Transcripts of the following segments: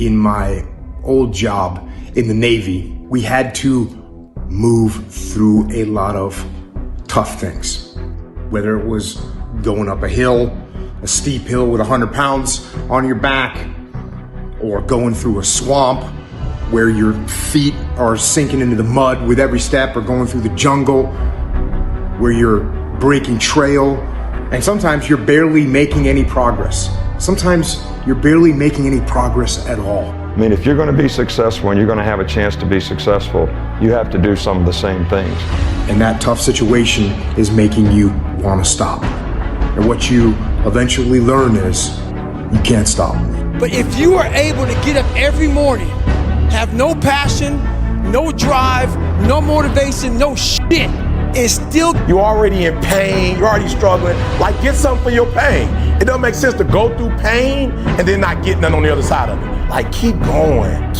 In my old job in the Navy, we had to move through a lot of tough things. Whether it was going up a hill, a steep hill with 100 pounds on your back, or going through a swamp where your feet are sinking into the mud with every step, or going through the jungle where you're breaking trail, and sometimes you're barely making any progress. Sometimes you're barely making any progress at all. I mean, if you're going to be successful and you're going to have a chance to be successful, you have to do some of the same things. And that tough situation is making you want to stop. And what you eventually learn is you can't stop. But if you are able to get up every morning, have no passion, no drive, no motivation, no shit, and still... You're already in pain, you're already struggling, like get something for your pain. It doesn't make sense to go through pain and then not get none on the other side of it. Like keep going,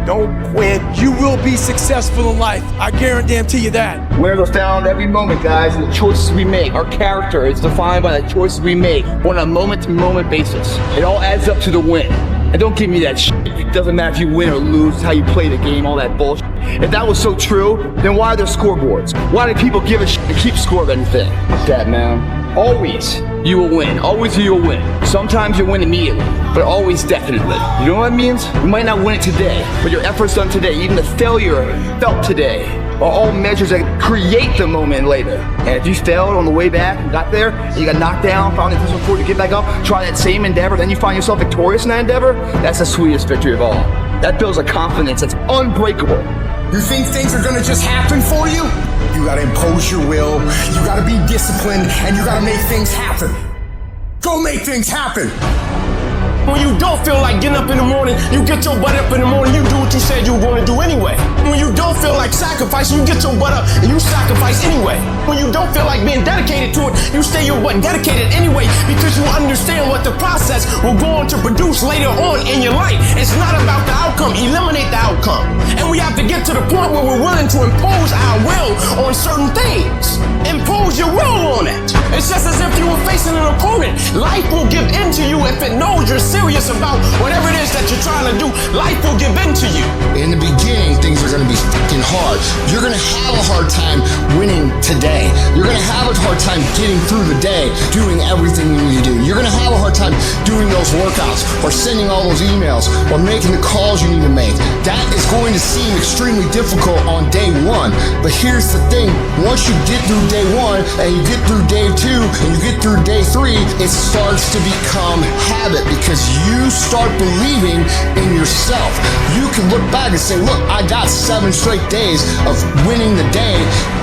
don't quit. You will be successful in life, I guarantee you that. Winners are found every moment, guys, in the choices we make. Our character is defined by the choices we make on a moment-to-moment basis. It all adds up to the win. And don't give me that shit. It doesn't matter if you win or lose, it's how you play the game, all that bullshit. If that was so true, then why are there scoreboards? Why do people give a shit and keep score of anything? Fuck that, man. Always you will win. Always you will win. Sometimes you'll win immediately, but always definitely. You know what that means? You might not win it today, but your efforts done today, even the failure felt today, are all measures that create the moment later. And if you failed on the way back and got there, and you got knocked down, found it difficult to get back up, try that same endeavor, then you find yourself victorious in that endeavor, that's the sweetest victory of all. That builds a confidence that's unbreakable. You think things are gonna just happen for you? You gotta impose your will, you gotta be disciplined, and you gotta make things happen. Go make things happen! When you don't feel like getting up in the morning, you get your butt up in the morning, you do what you said you were going to do anyway. When you don't feel like sacrificing, you get your butt up and you sacrifice anyway. When you don't feel like being dedicated to it, you stay your butt dedicated anyway because you understand what the process will go on to produce later on in your life. It's not about the outcome, eliminate the outcome. And we have to get to the point where we're willing to impose our will on certain things. Impose your will on it. It's just as if you were facing an opponent. Life will give in to you if it knows you're serious about whatever it is that you're trying to do. Life will give in to you. In the beginning, things are gonna be fucking hard. You're gonna have a hard time winning today. You're gonna have a hard time getting through the day, doing everything you need to do. You're gonna have a hard time doing those workouts, or sending all those emails, or making the calls you need to make. That is going to seem extremely difficult on day one. But here's the thing, once you get through day one, and you get through day two, and you get through day three, it starts to become habit because you start believing in yourself. You can look back and say, look, I got 7 straight days of winning the day,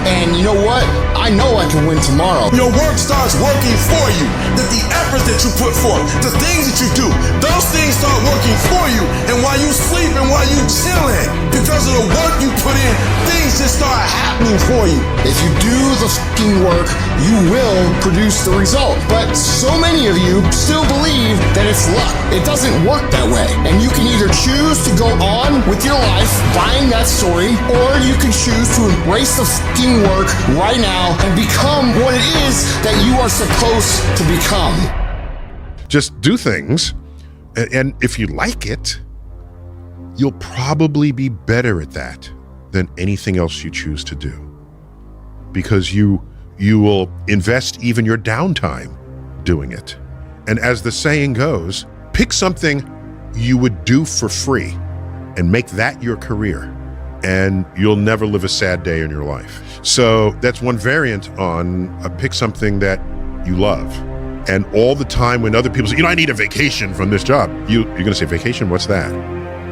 and you know what? I know I can win tomorrow. Your work starts working for you. That the effort that you put forth, the things that you do, those things start working for you. And while you sleep and while you chilling, because of the work you put in, things just start happening for you. If you do the fucking work, you will produce the result. But so many of you still believe that it's luck. It doesn't work that way. And you can either choose to go on with your life buying that story, or you can choose to embrace the fucking work right now and become what it is that you are supposed to become. Just do things, and if you like it, you'll probably be better at that than anything else you choose to do. Because you will invest even your downtime doing it. And as the saying goes, pick something you would do for free and make that your career, and you'll never live a sad day in your life. So that's one variant on pick something that you love. And all the time when other people say, I need a vacation from this job, you're gonna say, vacation, what's that?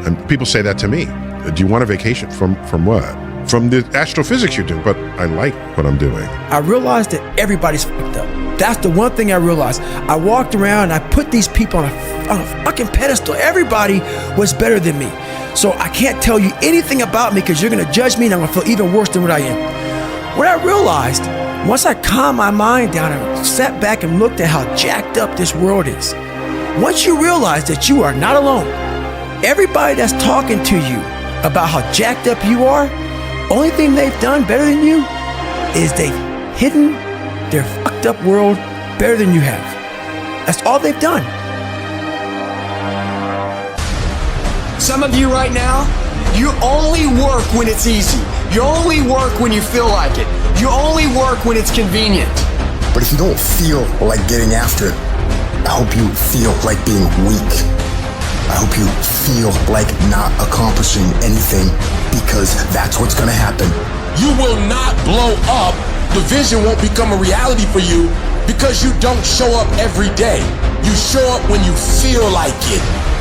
And people say that to me. Do you want a vacation from what? From the astrophysics you're doing, but I like what I'm doing. I realized that everybody's fucked up. That's the one thing I realized. I walked around and I put these people on a fucking pedestal. Everybody was better than me. So I can't tell you anything about me because you're gonna judge me and I'm gonna feel even worse than what I am. What I realized, once I calmed my mind down and sat back and looked at how jacked up this world is, once you realize that you are not alone, everybody that's talking to you about how jacked up you are, only thing they've done better than you is they've hidden their fucked up world better than you have. That's all they've done. Some of you right now, you only work when it's easy. You only work when you feel like it. You only work when it's convenient. But if you don't feel like getting after it, I hope you feel like being weak. I hope you feel like not accomplishing anything, because that's what's gonna happen. You will not blow up. The vision won't become a reality for you because you don't show up every day. You show up when you feel like it.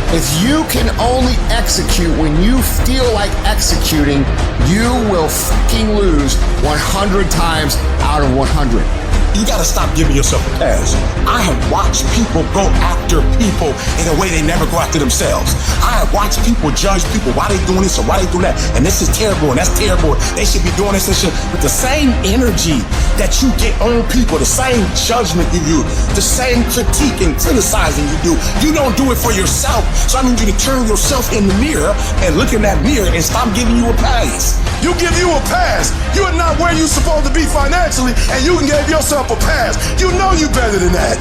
If you can only execute when you feel like executing, you will fucking lose 100 times out of 100. You gotta stop giving yourself a pass. I have watched people go after people in a way they never go after themselves. I have watched people judge people, why they doing this or why they doing that, and this is terrible and that's terrible. They should be doing this and shit. With the same energy that you get on people, the same judgment you do, the same critique and criticizing you do, you don't do it for yourself. So I need you to turn yourself in the mirror and look in that mirror and stop giving you a pass. You give you a pass. You are not where you're supposed to be financially, and you can give yourself a pass. You know you better than that.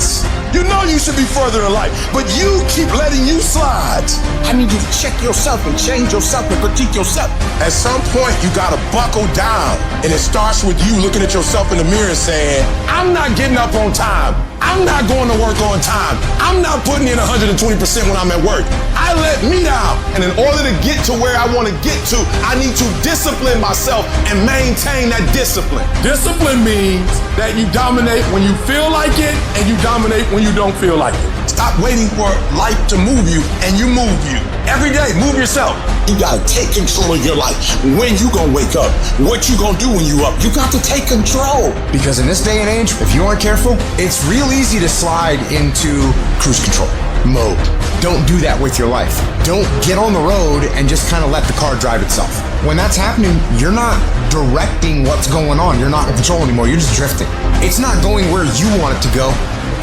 You know you should be further in life, but you keep letting you slide. I need you to check yourself and change yourself and critique yourself. At some point, you gotta buckle down, and it starts with you looking at yourself in the mirror and saying, I'm not getting up on time. I'm not going to work on time. I'm not putting in 120% when I'm at work. I let me down. And in order to get to where I want to get to, I need to discipline myself and maintain that discipline. Discipline means that you dominate when you feel like it and you dominate when you don't feel like it. Stop waiting for life to move you and you move you. Every day, move yourself. You gotta take control of your life. When you gonna wake up? What you gonna do when you up? You got to take control. Because in this day and age, if you aren't careful, it's real easy to slide into cruise control mode. Don't do that with your life. Don't get on the road and just kind of let the car drive itself. When that's happening, you're not directing what's going on. You're not in control anymore. You're just drifting. It's not going where you want it to go.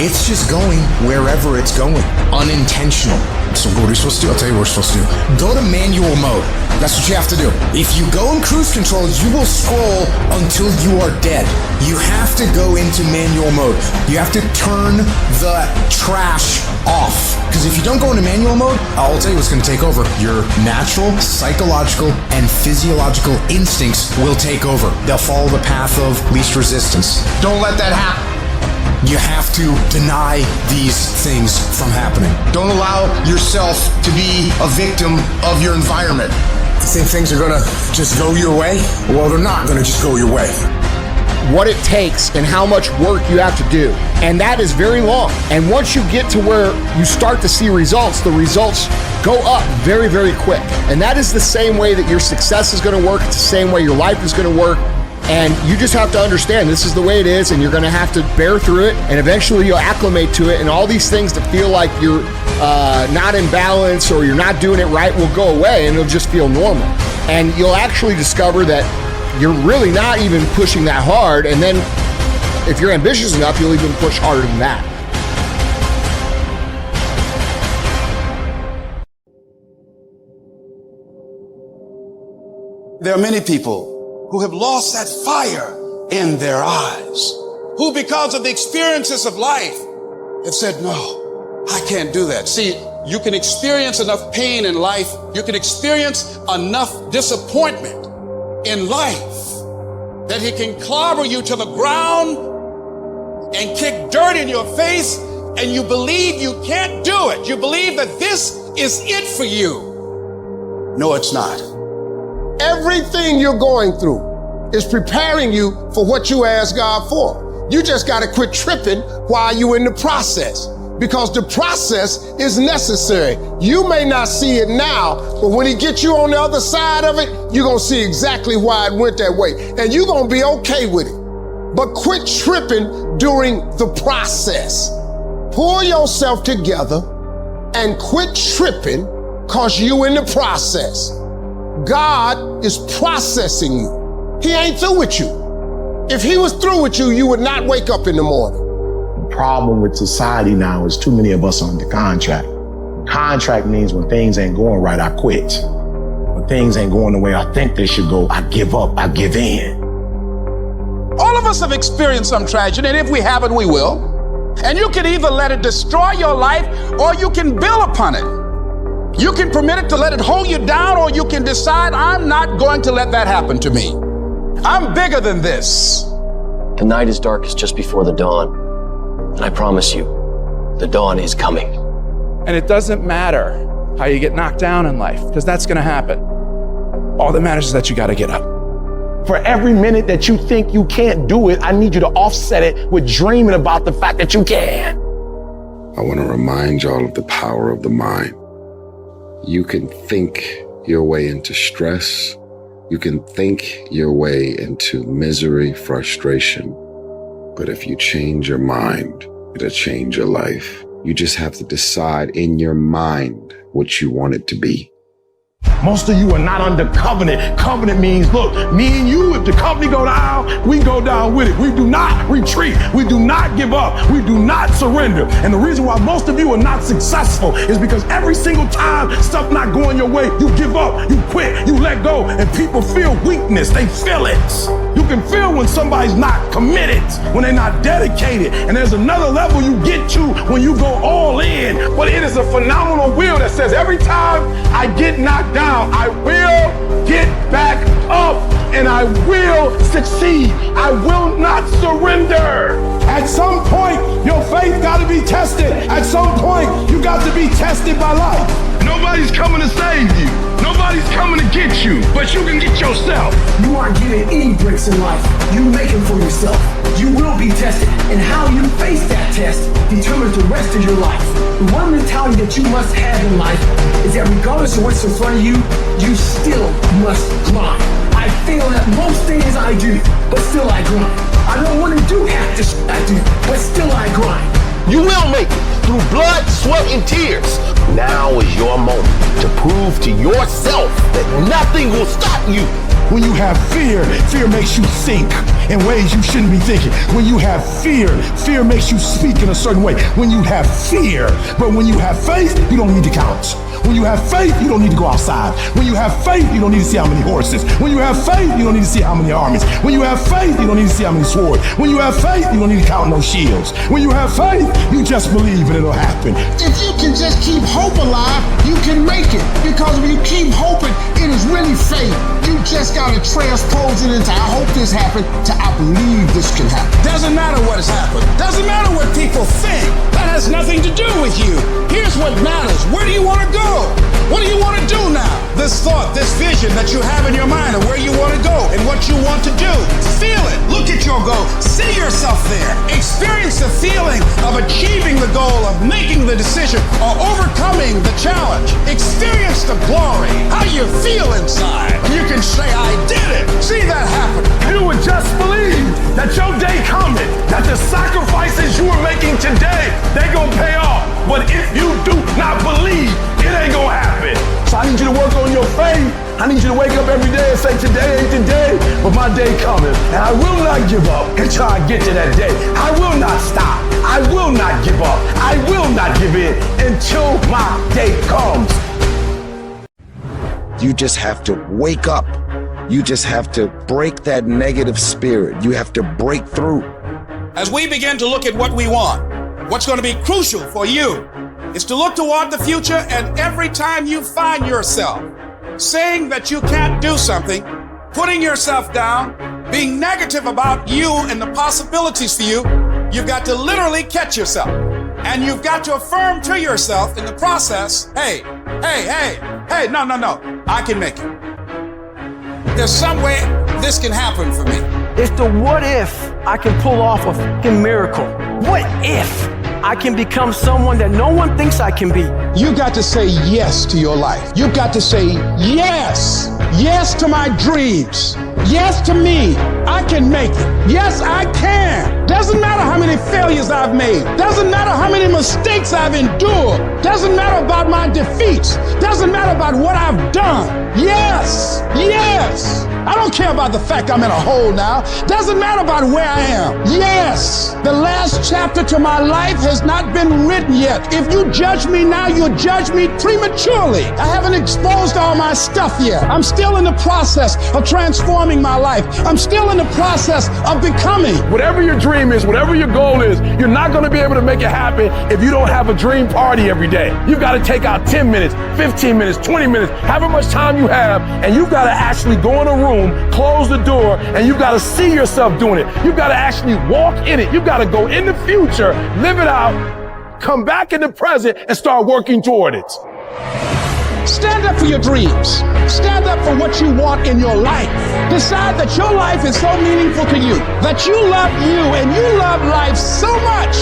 It's just going wherever it's going, unintentional. So what are we supposed to do? I'll tell you what we're supposed to do. Go to manual mode. That's what you have to do. If you go in cruise control, you will scroll until you are dead. You have to go into manual mode. You have to turn the trash off. Because if you don't go into manual mode, I'll tell you what's going to take over. Your natural, psychological, and physiological instincts will take over. They'll follow the path of least resistance. Don't let that happen. You have to deny these things from happening. Don't allow yourself to be a victim of your environment. You think things are gonna just go your way? Well, they're not gonna just go your way. What it takes and how much work you have to do. And that is very long. And once you get to where you start to see results, the results go up very, very quick. And that is the same way that your success is gonna work. It's the same way your life is gonna work. And you just have to understand this is the way it is, and you're gonna have to bear through it, and eventually you'll acclimate to it, and all these things that feel like you're not in balance or you're not doing it right will go away, and it'll just feel normal. And you'll actually discover that you're really not even pushing that hard, and then if you're ambitious enough, you'll even push harder than that. There are many people who have lost that fire in their eyes, who because of the experiences of life have said, no, I can't do that. See, you can experience enough pain in life, you can experience enough disappointment in life that it can clobber you to the ground and kick dirt in your face, and you believe you can't do it. You believe that this is it for you. No, it's not. Everything you're going through is preparing you for what you asked God for. You just got to quit tripping while you're in the process, because the process is necessary. You may not see it now, but when he gets you on the other side of it, you're going to see exactly why it went that way, and you're going to be okay with it. But quit tripping during the process. Pull yourself together and quit tripping, because you in the process. God is processing you. He ain't through with you. If he was through with you, you would not wake up in the morning. The problem with society now is too many of us are under contract. Contract means when things ain't going right, I quit. When things ain't going the way I think they should go, I give up, I give in. All of us have experienced some tragedy, and if we haven't, we will. And you can either let it destroy your life or you can build upon it. You can permit it to let it hold you down, or you can decide, I'm not going to let that happen to me. I'm bigger than this. The night is darkest just before the dawn. And I promise you, the dawn is coming. And it doesn't matter how you get knocked down in life, because that's going to happen. All that matters is that you got to get up. For every minute that you think you can't do it, I need you to offset it with dreaming about the fact that you can. I want to remind y'all of the power of the mind. You can think your way into stress. You can think your way into misery, frustration. But if you change your mind, it'll change your life. You just have to decide in your mind what you want it to be. Most of you are not under covenant. Covenant means, look, me and you, if the company go down, we go down with it. We do not retreat. We do not give up. We do not surrender. And the reason why most of you are not successful is because every single time stuff not going your way, you give up, you quit, you let go, and people feel weakness. They feel it. You can feel when somebody's not committed, when they're not dedicated. And there's another level you get to when you go all in. But it is a phenomenal will that says every time I get knocked down, I will get back up and I will succeed. I will not surrender. At some point, your faith got to be tested. At some point, you got to be tested by life. Nobody's coming to save you. Nobody's coming to get you, but you can get yourself. You aren't given any breaks in life. You make them for yourself. You will be tested, and how you face that test determines the rest of your life. The one mentality that you must have in life is that regardless of what's in front of you, you still must grind. I fail at most things I do, but still I grind. I don't want to do half the shit I do, but still I grind. You will make it through blood, sweat, and tears. Now is your moment to prove to yourself that nothing will stop you. When you have fear, fear makes you think in ways you shouldn't be thinking. When you have fear, fear makes you speak in a certain way. When you have fear, but when you have faith, you don't need to count. When you have faith, you don't need to go outside. When you have faith, you don't need to see how many horses. When you have faith, you don't need to see how many armies. When you have faith, you don't need to see how many swords. When you have faith, you don't need to count no shields. When you have faith, you just believe and it'll happen. If you can just keep hope alive, you can make it. Because if you keep hoping, it is really faith. You just got to transpose it into I hope this happened to I believe this can happen. Doesn't matter what has happened. Doesn't matter what people think. That has nothing to do with you. Here's what matters. Where do you want to go? What do you want to do now? This thought, this vision that you have in your mind of where you want to go and what you want to do. Feel it. Look at your goal. See yourself there. Experience the feeling of achieving the goal, of making the decision, or overcoming the challenge. Experience the glory, how you feel inside. You can say, I did it. See that happen. You would just believe that your day coming, that the sacrifices you are making today, they gonna pay off. But if you do not believe, it ain't gonna happen. So I need you to work on your faith. I need you to wake up every day and say, today ain't the day, but my day coming. And I will not give up until I get to that day. I will not stop. I will not give up. I will not give in until my day comes. You just have to wake up. You just have to break that negative spirit. You have to break through. As we begin to look at what we want, what's going to be crucial for you is to look toward the future, and every time you find yourself saying that you can't do something, putting yourself down, being negative about you and the possibilities for you, you've got to literally catch yourself. And you've got to affirm to yourself in the process, hey, no, I can make it. There's some way this can happen for me. It's the what if I can pull off a fucking miracle. What if I can become someone that no one thinks I can be? You got to say yes to your life. You got to say yes. Yes to my dreams. Yes to me. I can make it. Yes, I can. Doesn't matter how many failures I've made. Doesn't matter how many mistakes I've endured. Doesn't matter about my defeats. Doesn't matter about what I've done. Yes. Yes. I don't care about the fact I'm in a hole now. Doesn't matter about where I am. Yes. The last chapter to my life has not been written yet. If you judge me now, you'll judge me prematurely. I haven't exposed all my stuff yet. I'm still in the process of transforming my life. I'm still in the process of becoming. Whatever your dream dream is, whatever your goal is, you're not gonna be able to make it happen if you don't have a dream party every day. You've gotta take out 10 minutes, 15 minutes, 20 minutes, however much time you have, and you've gotta actually go in a room, close the door, and you've gotta see yourself doing it. You've gotta actually walk in it. You've gotta go in the future, live it out, come back in the present, and start working toward it. Stand up for your dreams. Stand up for what you want in your life. Decide that your life is so meaningful to you, that you love you and you love life so much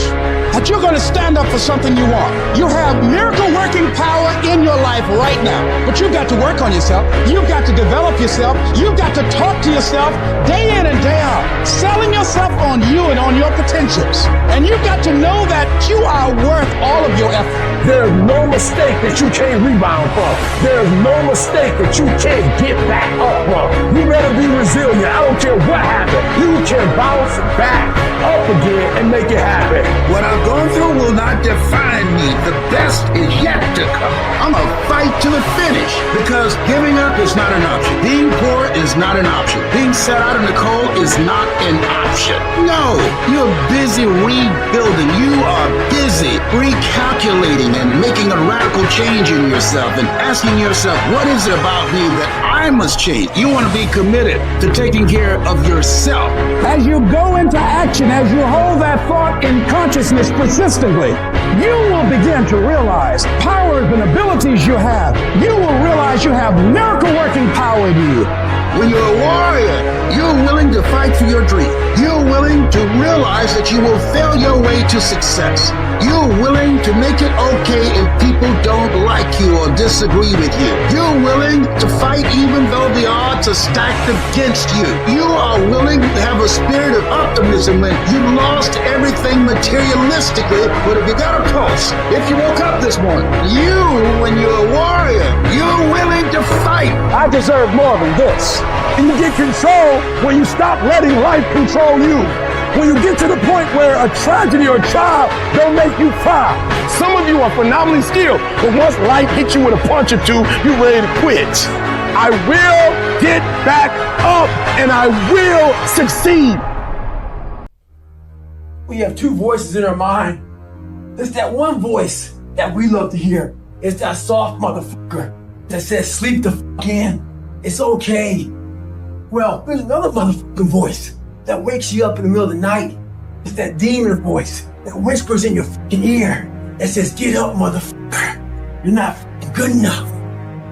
that you're going to stand up for something you want. You have miracle working power in your life right now, but you've got to work on yourself. You've got to develop yourself. You've got to talk to yourself day in and day out, selling yourself on you and on your potentials. And you've got to know that you are worth all of your effort. There's no mistake that you can't rebound from. There's no mistake that you can't get back up from. You better be resilient. I don't care what happened. You can bounce back up again and make it happen. What I've gone through will not define me. The best is yet to come. I'm a fight to the finish because giving up is not an option. Being poor is not an option. Being set out in the cold is not an option. No, you're busy rebuilding. You are busy recalculating and making a radical change in yourself and asking yourself, what is it about me that I must change? You want to be committed to taking care of yourself. As you go into action, as you hold that thought in consciousness persistently, you will begin to realize powers and abilities you have. You will realize you have miracle working power in you. When you're a warrior, you're willing to fight for your dream. You're willing to realize that you will fail your way to success. You're willing to make it okay if people don't like you or disagree with you. You're willing to fight even though the odds are stacked against you. You are willing to have a spirit of optimism when you've lost everything materialistically, but if you got a pulse, if you woke up this morning, when you're a warrior, you're willing to fight. I deserve more than this. And you get control when you stop letting life control you. When you get to the point where a tragedy or a trial don't make you cry. Some of you are phenomenally skilled, but once life hits you with a punch or two, you're ready to quit. I will get back up and I will succeed. We have two voices in our mind. There's that one voice that we love to hear. It's that soft motherfucker that says, sleep the fuck in. It's okay. Well, there's another motherfucking voice that wakes you up in the middle of the night. It's that demon voice that whispers in your fucking ear that says, get up, motherfucker. You're not fucking good enough.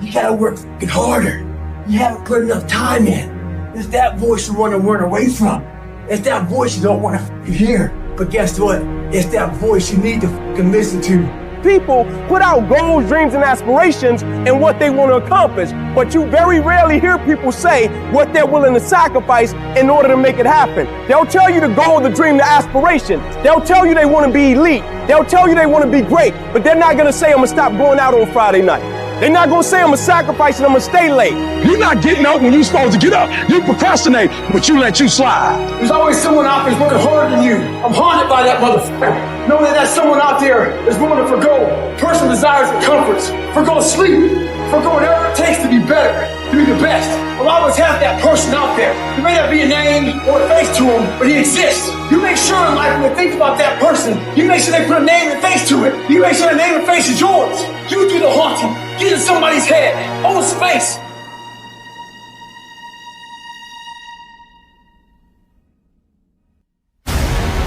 You gotta work fucking harder. You haven't put enough time in. It's that voice you want to run away from. It's that voice you don't want to fucking hear. But guess what? It's that voice you need to fucking listen to. People put out goals, dreams, and aspirations and what they want to accomplish, but you very rarely hear people say what they're willing to sacrifice in order to make it happen. They'll tell you the goal, the dream, the aspiration. They'll tell you they want to be elite. They'll tell you they want to be great, but they're not going to say, I'm going to stop going out on Friday night. They're not going to say, I'm going to sacrifice and I'm going to stay late. You're not getting up when you're supposed to get up. You procrastinate, but you let you slide. There's always someone out there working harder than you. I'm haunted by that motherfucker. Knowing that there's someone out there that's willing to forgo personal desires and comforts, forgo sleep, forgo whatever it takes to be better, to be the best. We'll always have that person out there. There may not be a name or a face to him, but he exists. You make sure in life when you think about that person, you make sure they put a name and face to it. You make sure the name and face is yours. You do the haunting. Get in somebody's head. Own space.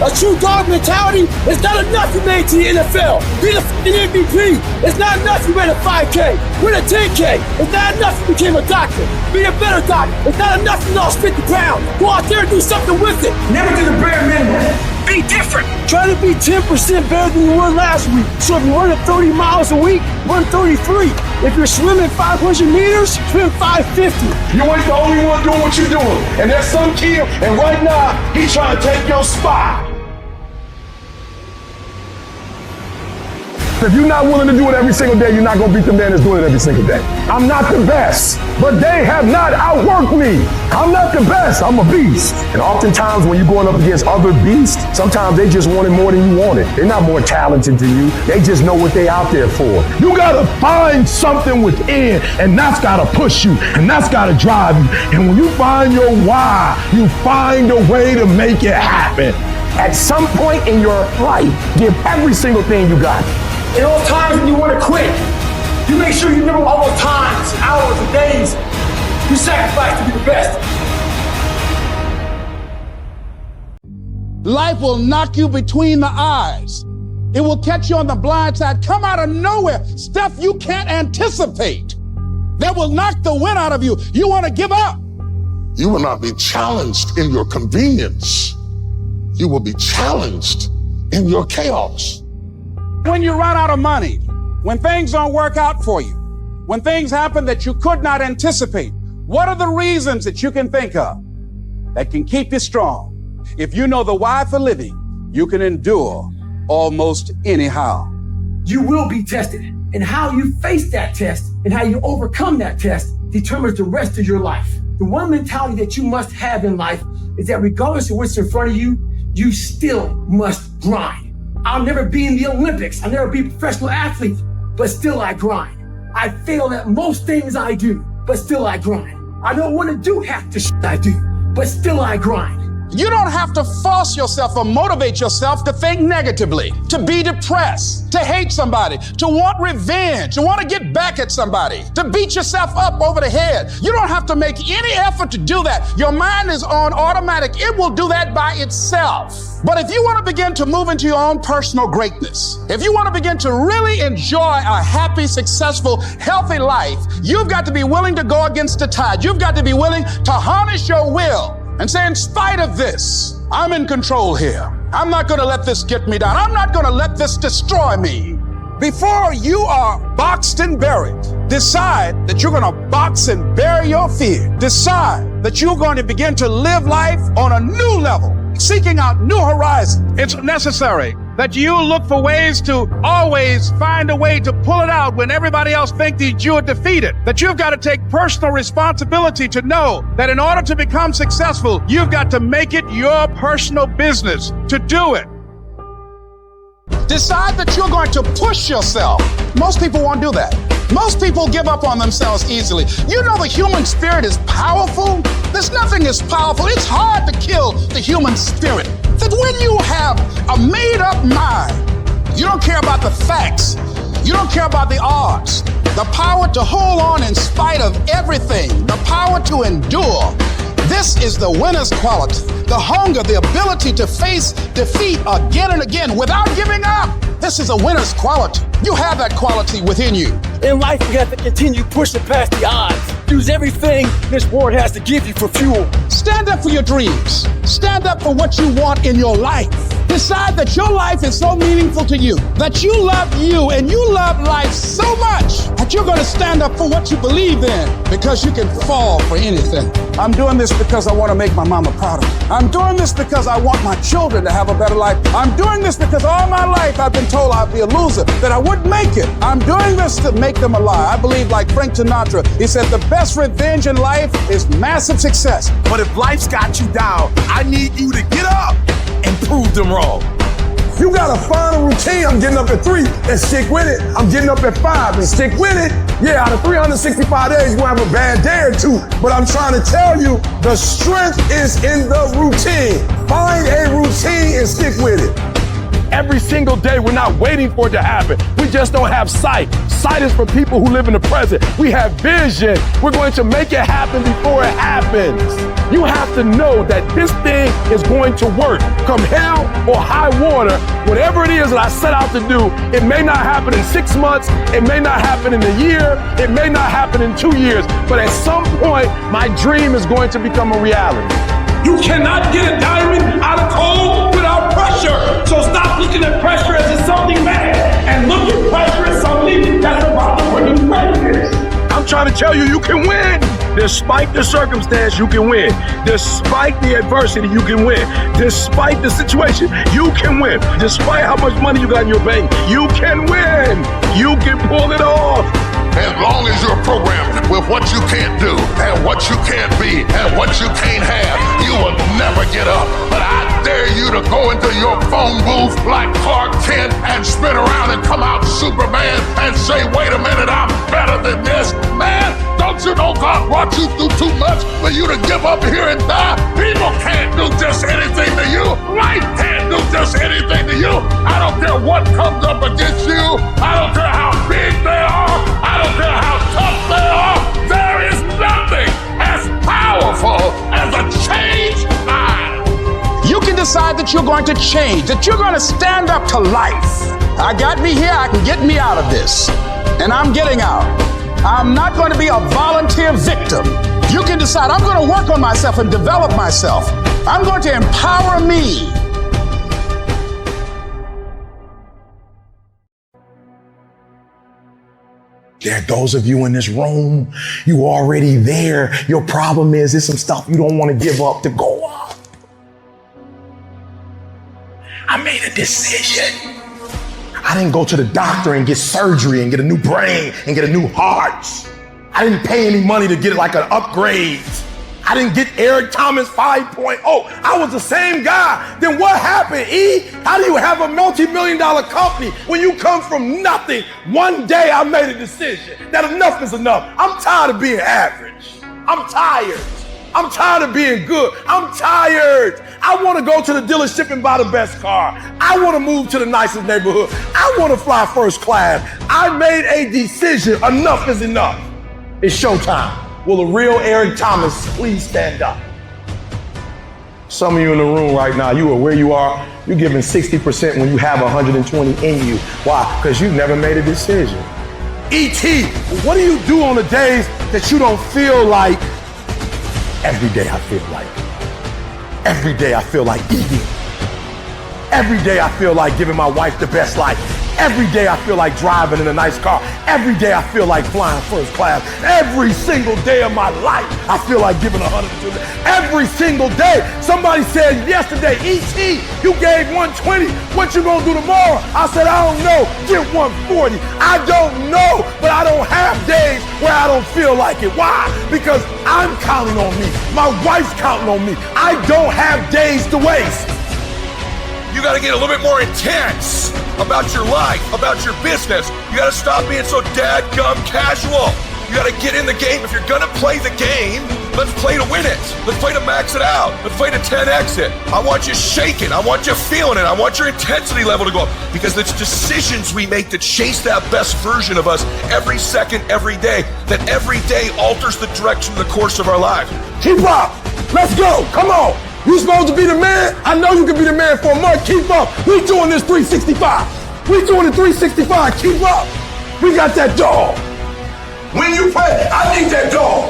A true dog mentality is not enough you made to the NFL. Be the f***ing MVP. It's not enough you ran a 5K. Win a 10K. It's not enough you became a doctor. Be a better doctor. It's not enough you lost 50 pounds. Go out there and do something with it. Never do the bare minimum. Be different. Try to be 10% better than you were last week. So if you're running 30 miles a week, run 33. If you're swimming 500 meters, swim 550. You ain't the only one doing what you're doing. And there's some kid, and right now, he's trying to take your spot. If you're not willing to do it every single day, you're not going to beat the man that's doing it every single day. I'm not the best, but they have not outworked me. I'm not the best. I'm a beast. And oftentimes when you're going up against other beasts, sometimes they just want it more than you want it. They're not more talented than you. They just know what they out there for. You got to find something within, and that's got to push you, and that's got to drive you. And when you find your why, you find a way to make it happen. At some point in your life, give every single thing you got. In those times when you want to quit, you make sure you remember all those times, hours, and days you sacrificed to be the best. Life will knock you between the eyes. It will catch you on the blind side, come out of nowhere, stuff you can't anticipate. That will knock the wind out of you. You want to give up. You will not be challenged in your convenience. You will be challenged in your chaos. When you run out of money, when things don't work out for you, when things happen that you could not anticipate, what are the reasons that you can think of that can keep you strong? If you know the why for living, you can endure almost anyhow. You will be tested, and how you face that test and how you overcome that test determines the rest of your life. The one mentality that you must have in life is that regardless of what's in front of you, you still must grind. I'll never be in the Olympics. I'll never be a professional athlete, but still I grind. I fail at most things I do, but still I grind. I don't want to do half the shit I do, but still I grind. You don't have to force yourself or motivate yourself to think negatively, to be depressed, to hate somebody, to want revenge, to want to get back at somebody, to beat yourself up over the head. You don't have to make any effort to do that. Your mind is on automatic. It will do that by itself. But if you want to begin to move into your own personal greatness, if you want to begin to really enjoy a happy, successful, healthy life, you've got to be willing to go against the tide. You've got to be willing to harness your will and say, in spite of this, I'm in control here. I'm not going to let this get me down. I'm not going to let this destroy me. Before you are boxed and buried, decide that you're going to box and bury your fear. Decide that you're going to begin to live life on a new level, seeking out new horizons. It's necessary that you look for ways to always find a way to pull it out when everybody else thinks that you are defeated. That you've got to take personal responsibility to know that in order to become successful, you've got to make it your personal business to do it. Decide that you're going to push yourself. Most people won't do that. Most people give up on themselves easily. You know the human spirit is powerful. There's nothing as powerful. It's hard to kill the human spirit. That when you have a made-up mind, you don't care about the facts. You don't care about the odds. The power to hold on in spite of everything. The power to endure. This is the winner's quality. The hunger, the ability to face defeat again and again without giving up. This is a winner's quality. You have that quality within you. In life, you have to continue pushing past the odds. Use everything this world has to give you for fuel. Stand up for your dreams. Stand up for what you want in your life. Decide that your life is so meaningful to you, that you love you and you love life so much that you're going to stand up for what you believe in, because you can fall for anything. I'm doing this because I want to make my mama proud of me. I'm doing this because I want my children to have a better life. I'm doing this because all my life I've been told I'd be a loser, that I wouldn't make it. I'm doing this to make them alive. I believe, like Frank Sinatra, he said the best revenge in life is massive success. But if life's got you down, I need you to get up and prove them wrong. You gotta find a routine. I'm getting up at 3 and stick with it. I'm getting up at 5 and stick with it. Yeah, out of 365 days, you're gonna have a bad day or two. But I'm trying to tell you, the strength is in the routine. Find a routine and stick with it. Every single day, we're not waiting for it to happen. We just don't have sight. Sight is for people who live in the present. We have vision. We're going to make it happen before it happens. You have to know that this thing is going to work. Come hell or high water, whatever it is that I set out to do, it may not happen in 6 months, it may not happen in a year, it may not happen in 2 years, but at some point, my dream is going to become a reality. You cannot get a diamond out of coal without pressure. So stop looking at pressure as it's something bad and look at pressure as something that's about to bring you greatness. I'm trying to tell you, you can win. Despite the circumstance, you can win. Despite the adversity, you can win. Despite the situation, you can win. Despite how much money you got in your bank, you can win. You can pull it off. As long as you're programmed with what you can't do and what you can't be and what you can't have, you will never get up. But I dare you to go into your phone booth like Clark Kent and spin around and come out Superman and say, wait a minute, I'm better than this. Man, don't you know oh, God brought you through too much for you to give up here and die. People can't do just anything to you. Life can't do just anything to you. I don't care what comes up against you. I don't care how big they are. I don't care how tough they are. There is nothing as powerful as a changed mind. You can decide that you're going to change, that you're going to stand up to life. I got me here, I can get me out of this. And I'm getting out. I'm not going to be a volunteer victim. You can decide, I'm going to work on myself and develop myself. I'm going to empower me. There are those of you in this room, you already there. Your problem is there's some stuff you don't want to give up to go up. I made a decision. I didn't go to the doctor and get surgery and get a new brain and get a new heart. I didn't pay any money to get like an upgrade. I didn't get Eric Thomas 5.0. I was the same guy. Then what happened, E? How do you have a multi-million-dollar company when you come from nothing? One day I made a decision that enough is enough. I'm tired of being average. I'm tired. I'm tired of being good. I'm tired. I want to go to the dealership and buy the best car. I want to move to the nicest neighborhood. I want to fly first class. I made a decision. Enough is enough. It's showtime. Will a real Eric Thomas please stand up? Some of you in the room right now, you are where you are. You're giving 60% when you have 120 in you. Why? Because you've never made a decision. E.T., what do you do on the days that you don't feel like? Every day I feel like. Every day I feel like eating. Every day I feel like giving my wife the best life. Every day I feel like driving in a nice car. Every day I feel like flying first class. Every single day of my life, I feel like giving 100%. Every single day. Somebody said yesterday, E.T., you gave 120. What you gonna do tomorrow? I said, I don't know. Get 140. I don't know, but I don't have days where I don't feel like it. Why? Because I'm counting on me. My wife's counting on me. I don't have days to waste. You got to get a little bit more intense about your life, about your business. You got to stop being so dadgum casual. You got to get in the game. If you're going to play the game, let's play to win it. Let's play to max it out. Let's play to 10x it. I want you shaking. I want you feeling it. I want your intensity level to go up, because it's decisions we make that chase that best version of us every second, every day, that every day alters the direction, the course of our lives. Keep up. Let's go. Come on. You supposed to be the man? I know you can be the man for a month. Keep up. We doing this 365. We doing it 365. Keep up. We got that dog. When you play, I need that dog.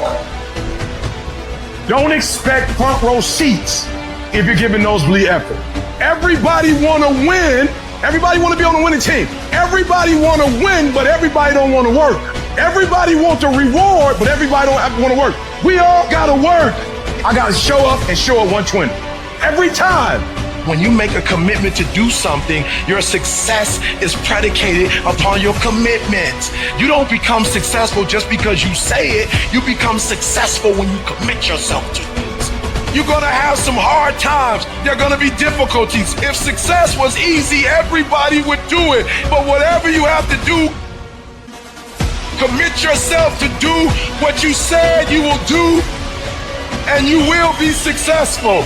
Don't expect front row seats if you're giving nosebleed effort. Everybody want to win. Everybody want to be on a winning team. Everybody want to win, but everybody don't want to work. Everybody want the reward, but everybody don't want to work. We all got to work. I got to show up and show up 120. Every time. When you make a commitment to do something, your success is predicated upon your commitment. You don't become successful just because you say it. You become successful when you commit yourself to things. You're going to have some hard times. There are going to be difficulties. If success was easy, everybody would do it. But whatever you have to do, commit yourself to do what you said you will do, and you will be successful.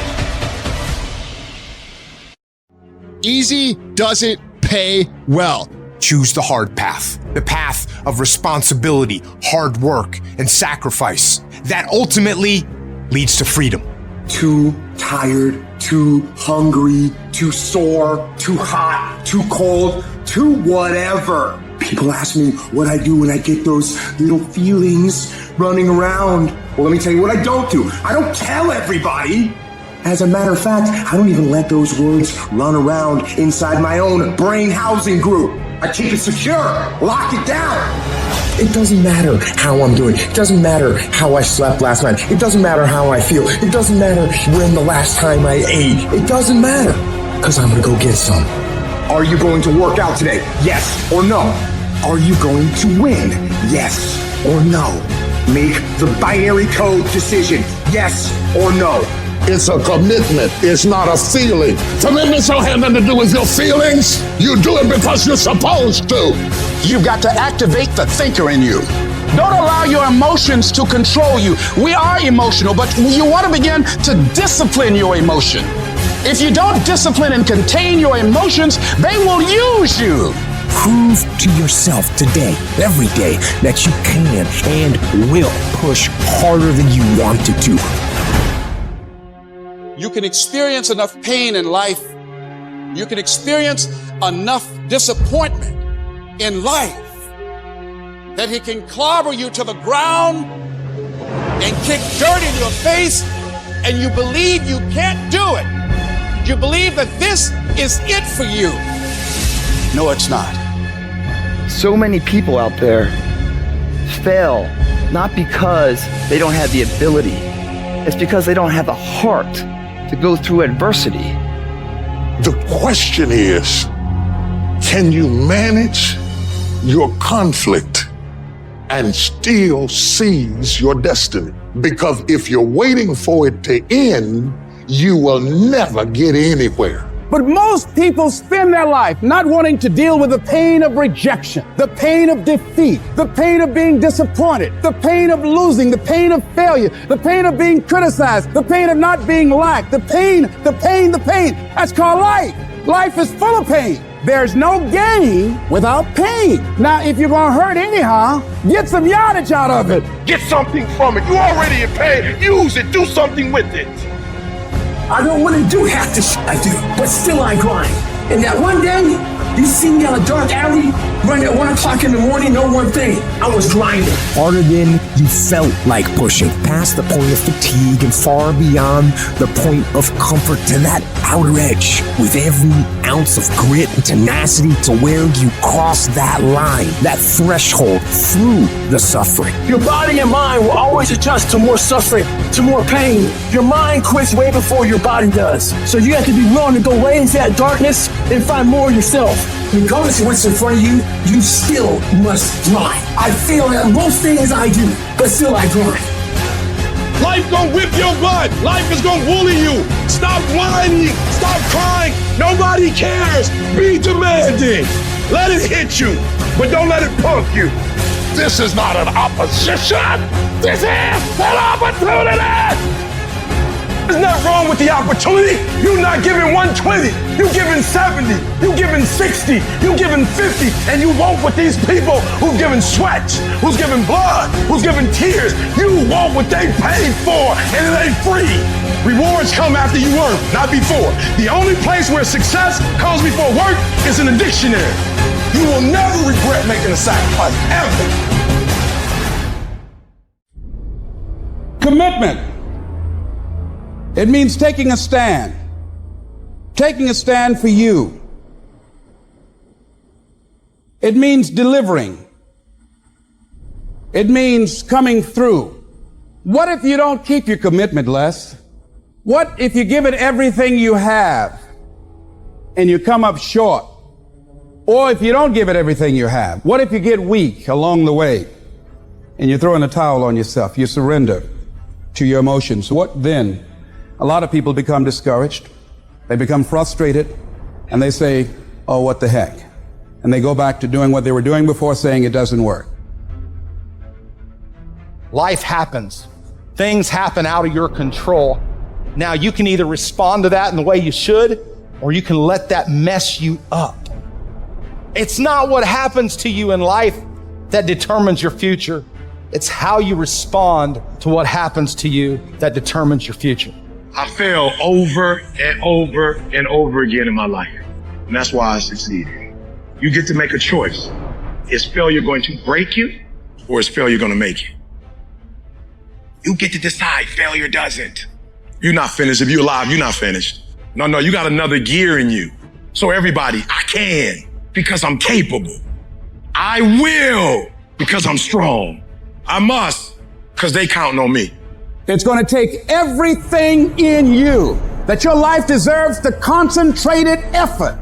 Easy doesn't pay well. Choose the hard path, the path of responsibility, hard work, and sacrifice. That ultimately leads to freedom. Too tired, too hungry, too sore, too hot, too cold, too whatever. People ask me what I do when I get those little feelings running around. Well, let me tell you what I don't do. I don't tell everybody. As a matter of fact, I don't even let those words run around inside my own brain housing group. I keep it secure, lock it down. It doesn't matter how I'm doing. It doesn't matter how I slept last night. It doesn't matter how I feel. It doesn't matter when the last time I ate. It doesn't matter, because I'm going to go get some. Are you going to work out today? Yes or no? Are you going to win? Yes or no? Make the binary code decision. Yes or no? It's a commitment. It's not a feeling. Commitments don't have nothing to do with your feelings. You do it because you're supposed to. You've got to activate the thinker in you. Don't allow your emotions to control you. We are emotional, but you want to begin to discipline your emotion. If you don't discipline and contain your emotions, they will use you. Prove to yourself today, every day, that you can and will push harder than you wanted to. You can experience enough pain in life. You can experience enough disappointment in life that he can clobber you to the ground and kick dirt in your face, and you believe you can't do it. You believe that this is it for you. No, it's not. So many people out there fail not because they don't have the ability. It's because they don't have the heart to go through adversity. The question is, can you manage your conflict and still seize your destiny? Because if you're waiting for it to end, you will never get anywhere. But most people spend their life not wanting to deal with the pain of rejection, the pain of defeat, the pain of being disappointed, the pain of losing, the pain of failure, the pain of being criticized, the pain of not being liked, the pain. That's called life. Life is full of pain. There's no gain without pain. Now, if you're gonna hurt anyhow, get some yardage out of it. Get something from it. You already in pain. Use it. Do something with it. I don't want to do half the shit I do, but still I grind. And that one day, you see me on a dark alley, running at 1 o'clock in the morning, know one thing, I was grinding. Harder than you felt like pushing, past the point of fatigue and far beyond the point of comfort to that outer edge, with every ounce of grit and tenacity to where you cross that line, that threshold through the suffering. Your body and mind will always adjust to more suffering, to more pain. Your mind quits way before your body does. So you have to be willing to go way into that darkness and find more yourself. Regardless of what's in front of you, you still must grind. I fail at most things I do, but still I grind. Life gonna whip your butt. Life is gonna bully you. Stop whining. Stop crying. Nobody cares. Be demanding. Let it hit you, but don't let it punk you. This is not an opposition. This is an opportunity. There's nothing wrong with the opportunity. You're not giving 120. You're giving 70. You're giving 60. You're giving 50. And you want what these people who've given sweat, who's given blood, who's given tears, you want what they paid for, and it ain't free. Rewards come after you work, not before. The only place where success comes before work is in the dictionary. You will never regret making a sacrifice, ever. Commitment. It means taking a stand. Taking a stand for you. It means delivering. It means coming through. What if you don't keep your commitment, Les? What if you give it everything you have and you come up short? Or if you don't give it everything you have, what if you get weak along the way and you throw in a towel on yourself, you surrender to your emotions? What then? A lot of people become discouraged, they become frustrated, and they say, oh, what the heck? And they go back to doing what they were doing before, saying it doesn't work. Life happens. Things happen out of your control. Now you can either respond to that in the way you should, or you can let that mess you up. It's not what happens to you in life that determines your future. It's how you respond to what happens to you that determines your future. I failed over and over and over again in my life. And that's why I succeeded. You get to make a choice. Is failure going to break you, or is failure going to make you? You get to decide. Failure doesn't. You're not finished. If you're alive, you're not finished. No, you got another gear in you. So everybody, I can because I'm capable. I will because I'm strong. I must because they counting on me. It's going to take everything in you that your life deserves the concentrated effort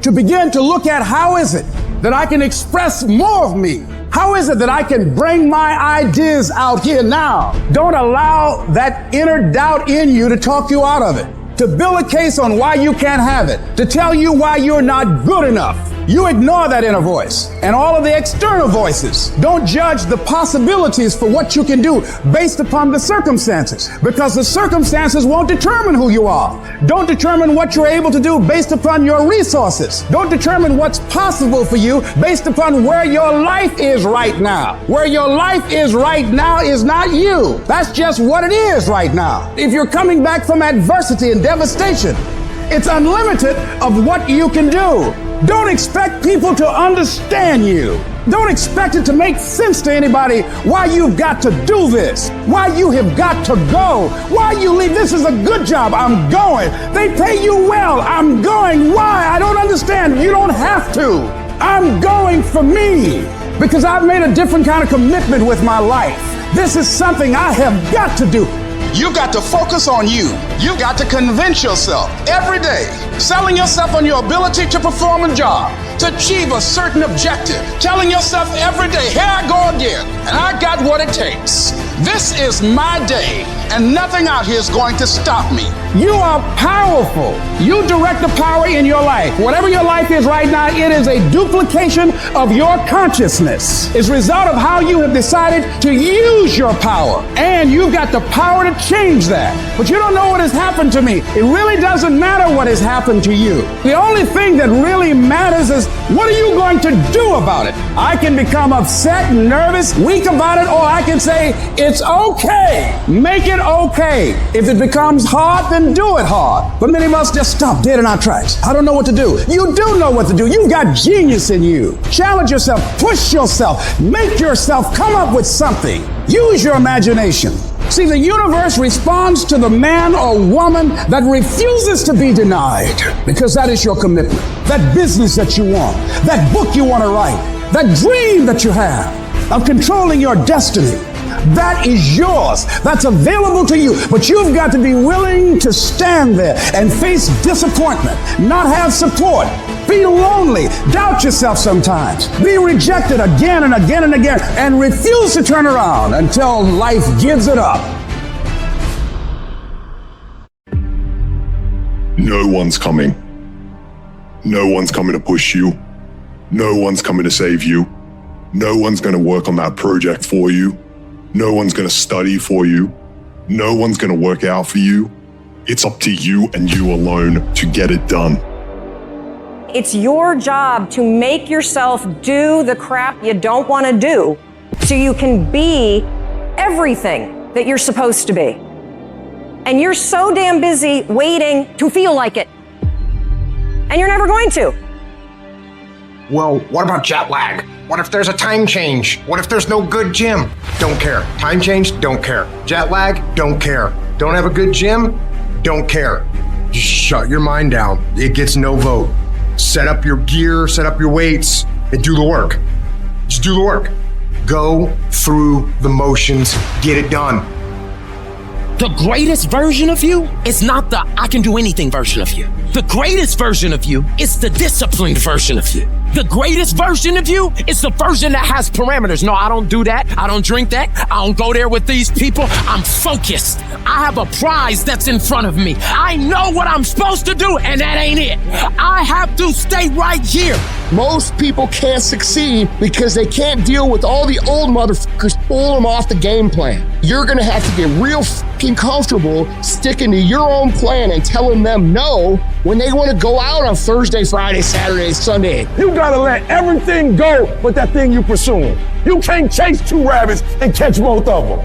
to begin to look at how is it that I can express more of me? How is it that I can bring my ideas out here now? Don't allow that inner doubt in you to talk you out of it, to build a case on why you can't have it, to tell you why you're not good enough. You ignore that inner voice and all of the external voices. Don't judge the possibilities for what you can do based upon the circumstances, because the circumstances won't determine who you are. Don't determine what you're able to do based upon your resources. Don't determine what's possible for you based upon where your life is right now. Where your life is right now is not you. That's just what it is right now. If you're coming back from adversity and devastation, it's unlimited of what you can do. Don't expect people to understand you. Don't expect it to make sense to anybody why you've got to do this, why you have got to go, why you leave. This is a good job. I'm going. They pay you well. I'm going. Why? I don't understand. You don't have to. I'm going for me because I've made a different kind of commitment with my life. This is something I have got to do. You've got to focus on you. You've got to convince yourself every day, selling yourself on your ability to perform a job, to achieve a certain objective, telling yourself every day, here I go again, and I got what it takes. This is my day, and nothing out here is going to stop me. You are powerful. You direct the power in your life. Whatever your life is right now, it is a duplication of your consciousness. It's a result of how you have decided to use your power. And you've got the power to change that. But you don't know what has happened to me. It really doesn't matter what has happened to you. The only thing that really matters is what are you going to do about it? I can become upset, nervous, weak about it, or I can say, it's okay. Make it okay. If it becomes hard, then do it hard. But many of us just stop dead in our tracks. I don't know what to do. You do know what to do. You've got genius in you. Challenge yourself, push yourself, make yourself come up with something. Use your imagination. See, the universe responds to the man or woman that refuses to be denied, because that is your commitment. That business that you want, that book you want to write, that dream that you have of controlling your destiny, that is yours. That's available to you. But you've got to be willing to stand there and face disappointment, not have support, be lonely, doubt yourself sometimes, be rejected again and again and again, and refuse to turn around until life gives it up. No one's coming. No one's coming to push you. No one's coming to save you. No one's going to work on that project for you. No one's going to study for you. No one's going to work out for you. It's up to you and you alone to get it done. It's your job to make yourself do the crap you don't want to do so you can be everything that you're supposed to be. And you're so damn busy waiting to feel like it. And you're never going to. Well, what about jet lag? What if there's a time change? What if there's no good gym? Don't care. Time change? Don't care. Jet lag? Don't care. Don't have a good gym? Don't care. Just shut your mind down. It gets no vote. Set up your gear, set up your weights, and do the work. Just do the work. Go through the motions. Get it done. The greatest version of you is not the I can do anything version of you. The greatest version of you is the disciplined version of you. The greatest version of you is the version that has parameters. No, I don't do that. I don't drink that. I don't go there with these people. I'm focused. I have a prize that's in front of me. I know what I'm supposed to do, and that ain't it. I have to stay right here. Most people can't succeed because they can't deal with all the old motherfuckers pull them off the game plan. You're gonna have to get real fucking comfortable sticking to your own plan and telling them no when they want to go out on Thursday, Friday, Saturday, Sunday. You gotta let everything go but that thing you pursuing. You can't chase two rabbits and catch both of them.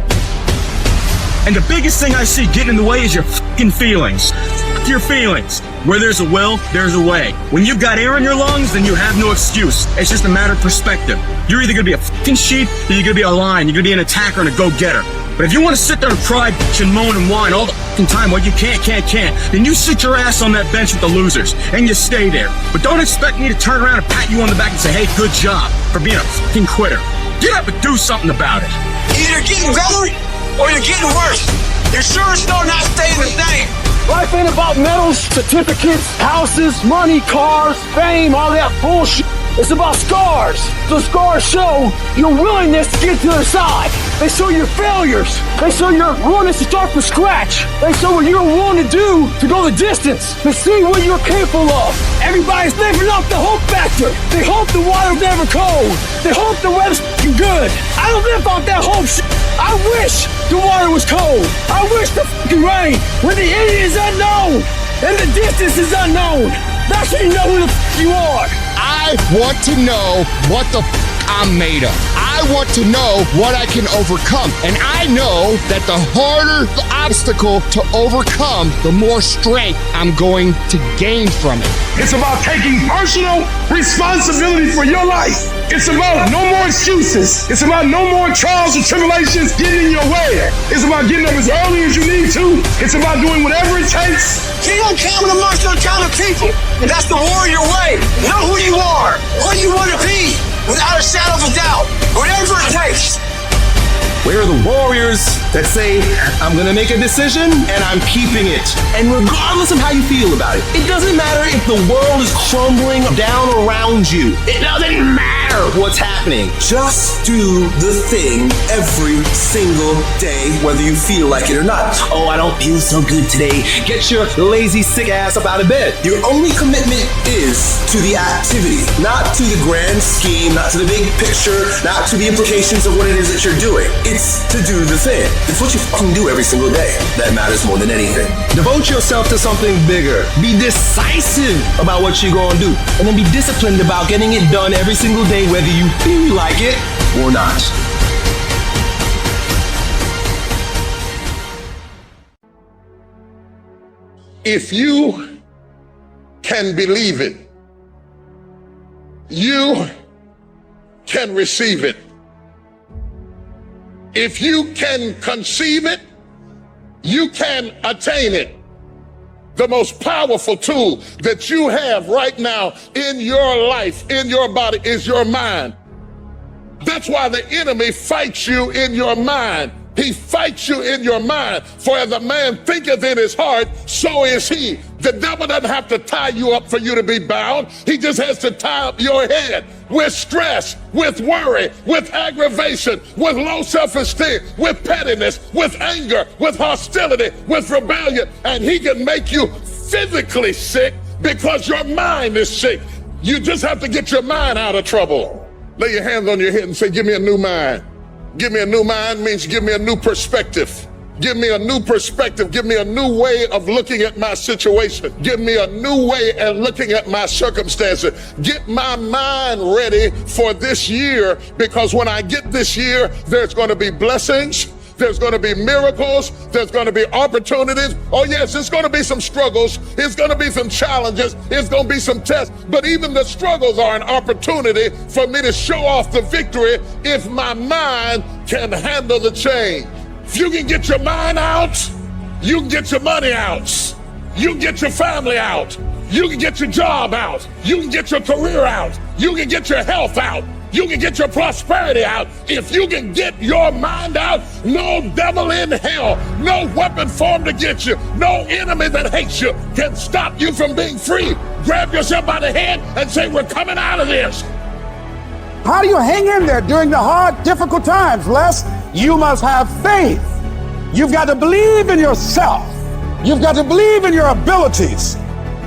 And the biggest thing I see getting in the way is your fucking feelings. F your feelings. Where there's a will, there's a way. When you've got air in your lungs, then you have no excuse. It's just a matter of perspective. You're either gonna be a fucking sheep, or you're gonna be a lion. You're gonna be an attacker and a go-getter. But if you want to sit there and cry, bitch, and moan and whine all the fucking time, well, you can't, then you sit your ass on that bench with the losers, and you stay there. But don't expect me to turn around and pat you on the back and say, hey, good job for being a fucking quitter. Get up and do something about it. Either getting better or you're getting worse. You're sure as no not staying the same. Life ain't about medals, certificates, houses, money, cars, fame, all that bullshit. It's about scars. The scars show your willingness to get to the side. They show your failures. They show your willingness to start from scratch. They show what you're willing to do to go the distance. They see what you're capable of. Everybody's living up the hope factor. They hope the water's never cold. They hope the weather's good. I don't live off that hope shit. I wish the water was cold. I wish the fucking rain. When the end is unknown and the distance is unknown, that's when you know who the fuck you are. I want to know what the I'm made of. I want to know what I can overcome. And I know that the harder the obstacle to overcome, the more strength I'm going to gain from it. It's about taking personal responsibility for your life. It's about no more excuses. It's about no more trials and tribulations getting in your way. It's about getting up as early as you need to. It's about doing whatever it takes. Kingdom come amongst your kind of people. And that's the warrior way. Know who you are, what you want to be, without a shadow of a doubt. Whatever it takes. We're the warriors that say, I'm gonna make a decision and I'm keeping it. And regardless of how you feel about it, it doesn't matter if the world is crumbling down around you. It doesn't matter what's happening. Just do the thing every single day, whether you feel like it or not. Oh, I don't feel so good today. Get your lazy, sick ass up out of bed. Your only commitment is to the activity, not to the grand scheme, not to the big picture, not to the implications of what it is that you're doing. It's to do the thing. It's what you fucking do every single day that matters more than anything. Devote yourself to something bigger. Be decisive about what you're gonna do. And then be disciplined about getting it done every single day, whether you feel like it or not. If you can believe it, you can receive it. If you can conceive it, you can attain it. The most powerful tool that you have right now in your life, in your body, is your mind. That's why the enemy fights you in your mind. He fights you in your mind. For as a man thinketh in his heart, so is he. The devil doesn't have to tie you up for you to be bound. He just has to tie up your head with stress, with worry, with aggravation, with low self-esteem, with pettiness, with anger, with hostility, with rebellion. And he can make you physically sick because your mind is sick. You just have to get your mind out of trouble. Lay your hands on your head and say, give me a new mind. Give me a new mind means give me a new perspective. Give me a new perspective. Give me a new way of looking at my situation. Give me a new way of looking at my circumstances. Get my mind ready for this year, because when I get this year, there's going to be blessings. There's going to be miracles. There's going to be opportunities. Oh yes, it's going to be some struggles. It's going to be some challenges. It's going to be some tests. But even the struggles are an opportunity for me to show off the victory if my mind can handle the change. If you can get your mind out, you can get your money out. You can get your family out. You can get your job out. You can get your career out. You can get your health out. You can get your prosperity out. If you can get your mind out, no devil in hell, no weapon formed against you, no enemy that hates you can stop you from being free. Grab yourself by the head and say, we're coming out of this. How do you hang in there during the hard, difficult times, Les? You must have faith. You've got to believe in yourself. You've got to believe in your abilities.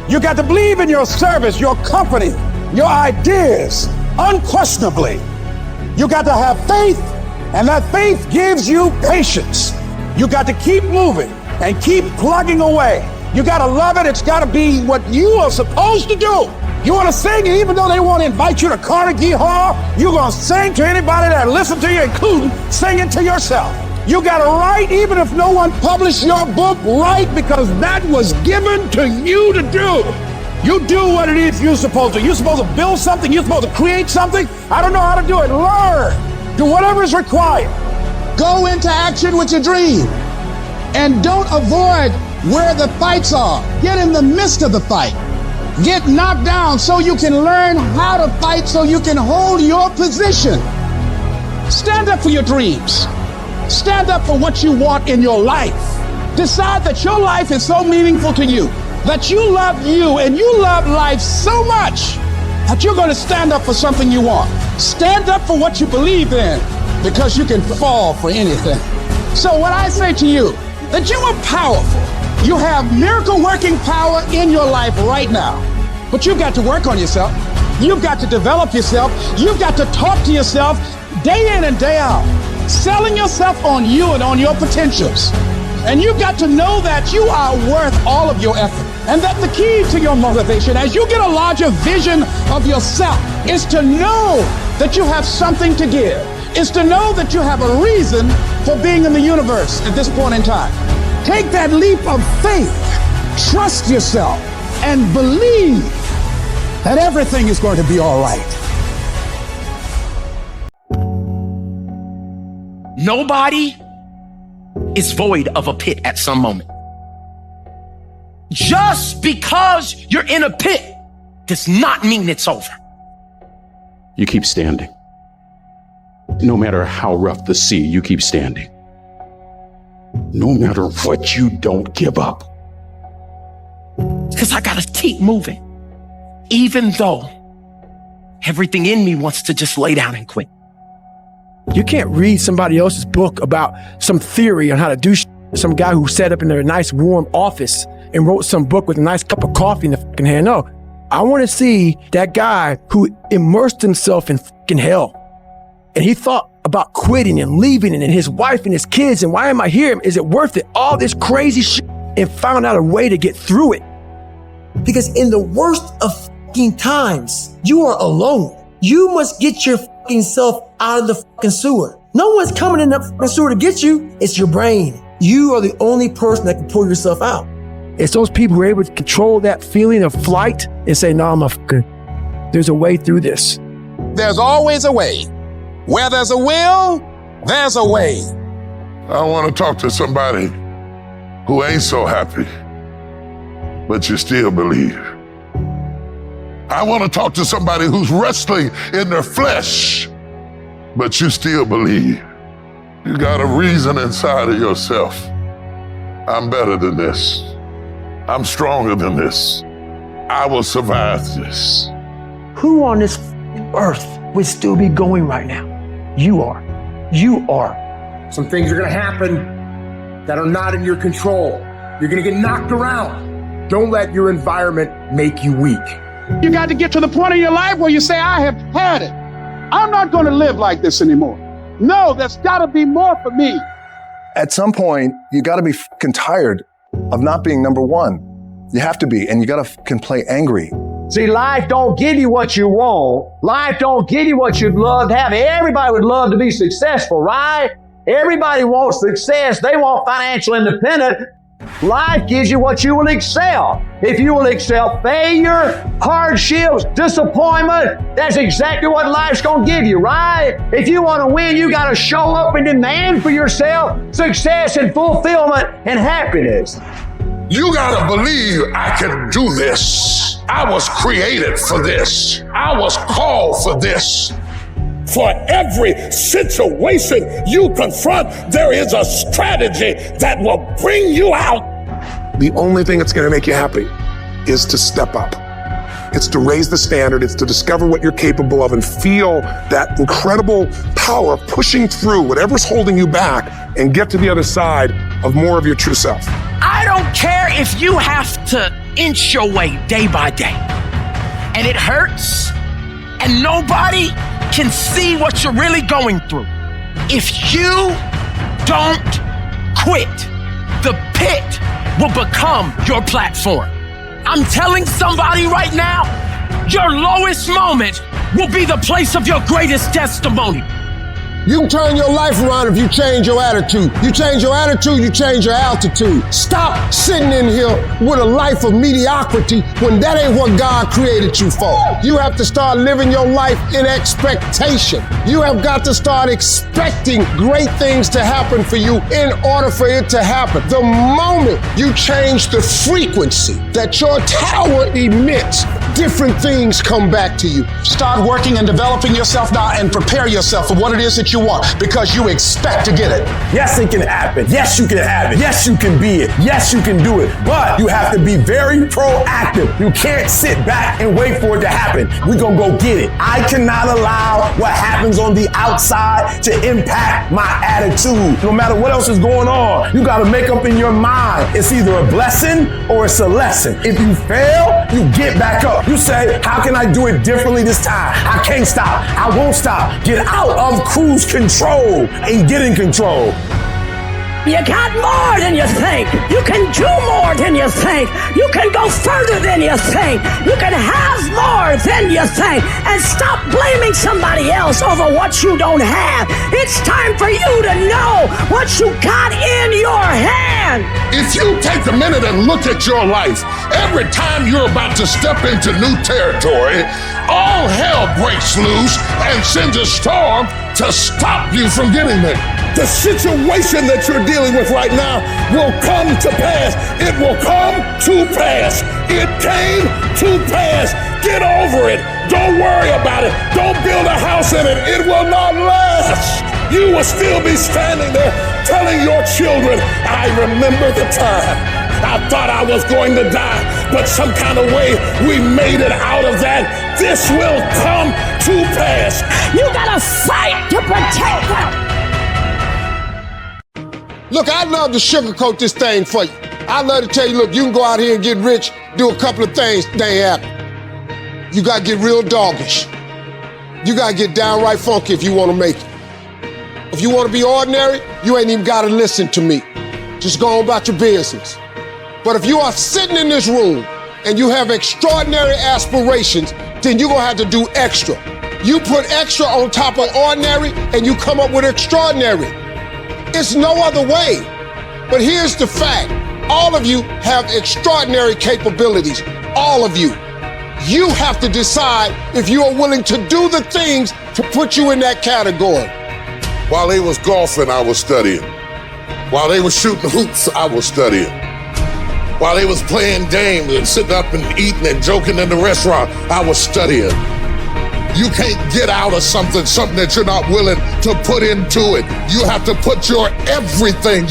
You've got to believe in your service, your company, your ideas. Unquestionably, you got to have faith, and that faith gives you patience. You got to keep moving and keep plugging away. You got to love it. It's got to be what you are supposed to do. You want to sing, and even though they want to invite you to Carnegie Hall, you're going to sing to anybody that listens to you, including singing to yourself. You got to write, even if no one published your book, write, because that was given to you to do. You do what it is you're supposed to. You're supposed to build something. You're supposed to create something. I don't know how to do it. Learn. Do whatever is required. Go into action with your dream. And don't avoid where the fights are. Get in the midst of the fight. Get knocked down so you can learn how to fight, so you can hold your position. Stand up for your dreams. Stand up for what you want in your life. Decide that your life is so meaningful to you, that you love you and you love life so much that you're going to stand up for something you want. Stand up for what you believe in, because you can fall for anything. So what I say to you, that you are powerful. You have miracle working power in your life right now. But you've got to work on yourself. You've got to develop yourself. You've got to talk to yourself day in and day out, selling yourself on you and on your potentials. And you've got to know that you are worth all of your effort. And that the key to your motivation, as you get a larger vision of yourself, is to know that you have something to give. Is to know that you have a reason for being in the universe at this point in time. Take that leap of faith, trust yourself, and believe that everything is going to be all right. Nobody is void of a pit at some moment. Just because you're in a pit does not mean it's over. You keep standing. No matter how rough the sea, you keep standing. No matter what, you don't give up. Because I gotta keep moving. Even though everything in me wants to just lay down and quit. You can't read somebody else's book about some theory on how to do some guy who sat up in their nice warm office and wrote some book with a nice cup of coffee in the fucking hand. No, I want to see that guy who immersed himself in fucking hell. And he thought about quitting and leaving and his wife and his kids. And why am I here? Is it worth it? All this crazy shit, and found out a way to get through it. Because in the worst of fucking times, you are alone. You must get your fucking self out of the fucking sewer. No one's coming in that fucking sewer to get you. It's your brain. You are the only person that can pull yourself out. It's those people who are able to control that feeling of flight and say, no, I'm a fucking, there's a way through this. There's always a way. Where there's a will, there's a way. I want to talk to somebody who ain't so happy, but you still believe. I want to talk to somebody who's wrestling in their flesh, but you still believe. You got a reason inside of yourself. I'm better than this. I'm stronger than this. I will survive this. Who on this earth would still be going right now? You are. You are. Some things are gonna happen that are not in your control. You're gonna get knocked around. Don't let your environment make you weak. You got to get to the point in your life where you say, I have had it. I'm not going to live like this anymore. No, there's got to be more for me. At some point, you got to be fucking tired of not being number one. You have to be, and you got to fucking play angry. See, life don't give you what you want. Life don't give you what you'd love to have. Everybody would love to be successful, right? Everybody wants success. They want financial independence. Life gives you what you will excel. If you will excel failure, hardships, disappointment, that's exactly what life's gonna give you, right? If you wanna win, you gotta show up and demand for yourself success and fulfillment and happiness. You gotta believe I can do this. I was created for this. I was called for this. For every situation you confront, there is a strategy that will bring you out. The only thing that's going to make you happy is to step up. It's to raise the standard. It's to discover what you're capable of and feel that incredible power of pushing through whatever's holding you back and get to the other side of more of your true self. I don't care if you have to inch your way day by day and it hurts and nobody can see what you're really going through. If you don't quit, the pit will become your platform. I'm telling somebody right now, your lowest moment will be the place of your greatest testimony. You can turn your life around if you change your attitude. You change your attitude, you change your altitude. Stop sitting in here with a life of mediocrity when that ain't what God created you for. You have to start living your life in expectation. You have got to start expecting great things to happen for you in order for it to happen. The moment you change the frequency that your tower emits different things come back to you. Start working and developing yourself now and prepare yourself for what it is that you want because you expect to get it. Yes, it can happen. Yes, you can have it. Yes, you can be it. Yes, you can do it. But you have to be very proactive. You can't sit back and wait for it to happen. We're going to go get it. I cannot allow what happens on the outside to impact my attitude. No matter what else is going on, you got to make up in your mind. It's either a blessing or it's a lesson. If you fail, you get back up. You say, how can I do it differently this time? I can't stop. I won't stop. Get out of cruise control and get in control. You got more than you think. You can do more than you think. You can go further than you think. You can have more than you think. And stop blaming somebody else over what you don't have. It's time for you to know what you got in your hand. If you take a minute and look at your life, every time you're about to step into new territory, all hell breaks loose and sends a storm to stop you from getting there. The situation that you're dealing with right now will come to pass. It will come to pass. It came to pass. Get over it. Don't worry about it. Don't build a house in it. It will not last. You will still be standing there telling your children, I remember the time. I thought I was going to die, but some kind of way we made it out of that. This will come to pass. You gotta fight to protect them. Look, I'd love to sugarcoat this thing for you. I'd love to tell you, look, you can go out here and get rich, do a couple of things, they ain't happen. You gotta get real doggish. You gotta get downright funky if you wanna make it. If you wanna be ordinary, you ain't even gotta listen to me. Just go on about your business. But if you are sitting in this room and you have extraordinary aspirations, then you're gonna have to do extra. You put extra on top of ordinary and you come up with extraordinary. It's no other way. But here's the fact. All of you have extraordinary capabilities. All of you. You have to decide if you are willing to do the things to put you in that category. While they was golfing, I was studying. While they was shooting hoops, I was studying. While they was playing games and sitting up and eating and joking in the restaurant, I was studying. You can't get out of something that you're not willing to put into it. You have to put your everything,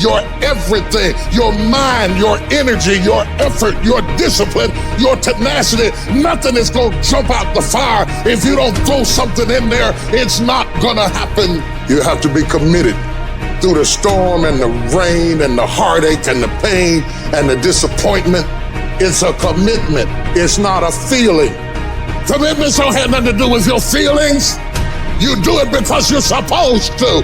your mind, your energy, your effort, your discipline, your tenacity. Nothing is gonna jump out the fire if you don't throw something in there. It's not gonna happen. You have to be committed through the storm and the rain and the heartache and the pain and the disappointment. It's a commitment. It's not a feeling. Commitments don't have nothing to do with your feelings. You do it because you're supposed to.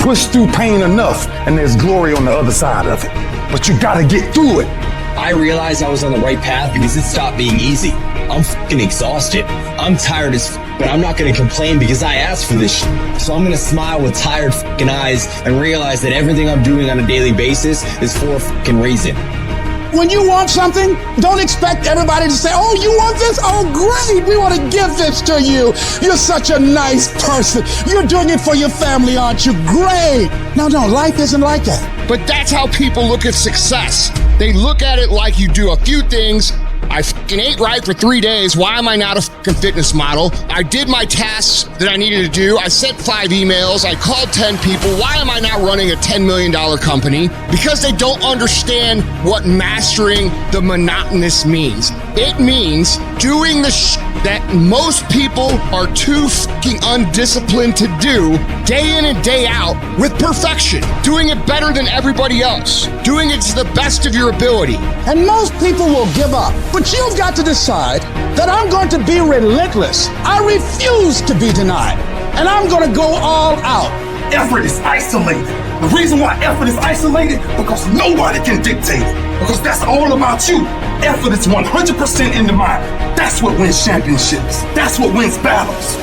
Push through pain enough, and there's glory on the other side of it. But you gotta get through it. I realized I was on the right path because it stopped being easy. I'm fucking exhausted. I'm tired as but I'm not gonna complain because I asked for this shit. So I'm gonna smile with tired fucking eyes and realize that everything I'm doing on a daily basis is for a fucking reason. When you want something, don't expect everybody to say, oh, you want this? Oh, great, we want to give this to you. You're such a nice person. You're doing it for your family, aren't you? Great. No, life isn't like that. But that's how people look at success. They look at it like you do a few things. I fucking ate right for 3 days. Why am I not a fucking fitness model? I did my tasks that I needed to do. I sent 5 emails. I called 10 people. Why am I not running a $10 million company? Because they don't understand what mastering the monotonous means. It means doing the that most people are too fucking undisciplined to do day in and day out with perfection. Doing it better than everybody else. Doing it to the best of your ability. And most people will give up. But you've got to decide that I'm going to be relentless. I refuse to be denied. And I'm going to go all out. Effort is isolated. The reason why effort is isolated, because nobody can dictate it. Because that's all about you. Effort is 100% in the mind. That's what wins championships. That's what wins battles.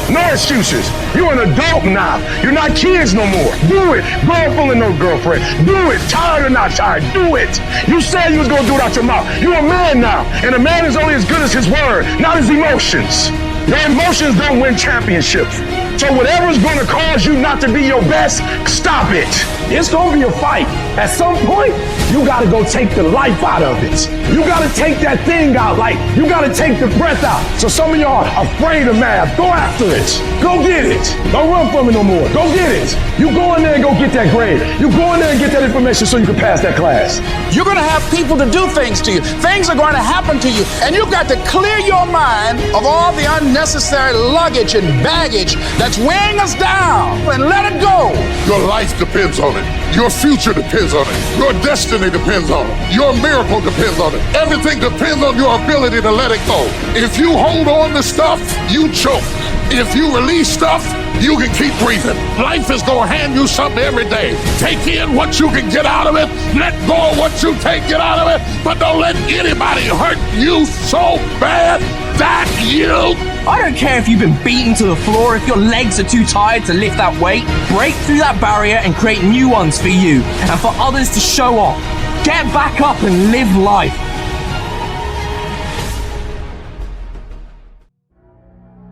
No excuses. You're an adult now. You're not kids no more. Do it. Girlfriend, no girlfriend. Do it. Tired or not tired. Do it. You said you was going to do it out your mouth. You're a man now. And a man is only as good as his word, not his emotions. Your emotions don't win championships. So whatever's going to cause you not to be your best, stop it. It's gonna be a fight. At some point, you gotta go take the life out of it. You gotta take that thing out, like you gotta take the breath out. So some of y'all are afraid of math. Go after it. Go get it. Don't run from it no more. Go get it. You go in there and go get that grade. You go in there and get that information so you can pass that class. You're going to have people to do things to you. Things are going to happen to you. And you've got to clear your mind of all the unnecessary luggage and baggage that's weighing us down and let it go. Your life depends on it. Your future depends on it. Your destiny depends on it. Your miracle depends on it. Everything depends on your ability to let it go. If you hold on to stuff, you choke. If you release stuff, you can keep breathing. Life is going to hand you something every day. Take in what you can get out of it. Let go of what you can't get out of it. But don't let anybody hurt you so bad that you... I don't care if you've been beaten to the floor, if your legs are too tired to lift that weight. Break through that barrier and create new ones for you and for others to show off. Get back up and live life.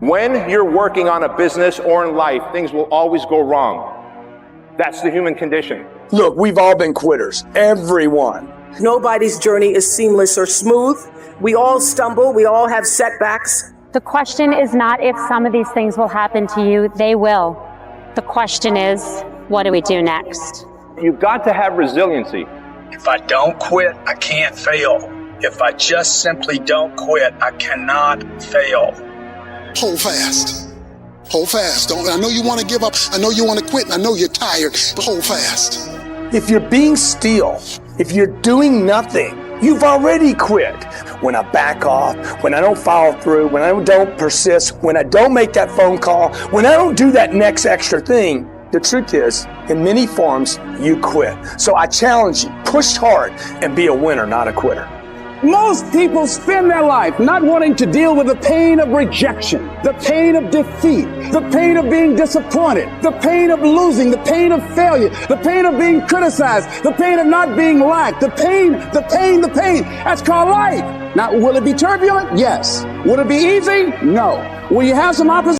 When you're working on a business or in life, things will always go wrong. That's the human condition. Look, we've all been quitters. Everyone. Nobody's journey is seamless or smooth. We all stumble. We all have setbacks. The question is not if some of these things will happen to you. They will. The question is, what do we do next? You've got to have resiliency. If I don't quit, I can't fail. If I just simply don't quit, I cannot fail. Hold fast. Hold fast. I know you want to give up. I know you want to quit. And I know you're tired. But hold fast. If you're being still, if you're doing nothing, you've already quit. When I back off, when I don't follow through, when I don't persist, when I don't make that phone call, when I don't do that next extra thing, the truth is, in many forms, you quit. So I challenge you, push hard and be a winner, not a quitter. Most people spend their life not wanting to deal with the pain of rejection, the pain of defeat, the pain of being disappointed, the pain of losing, the pain of failure, the pain of being criticized, the pain of not being liked, the pain. That's called life. Now, will it be turbulent? Yes. Will it be easy? No. Will you have some opposition?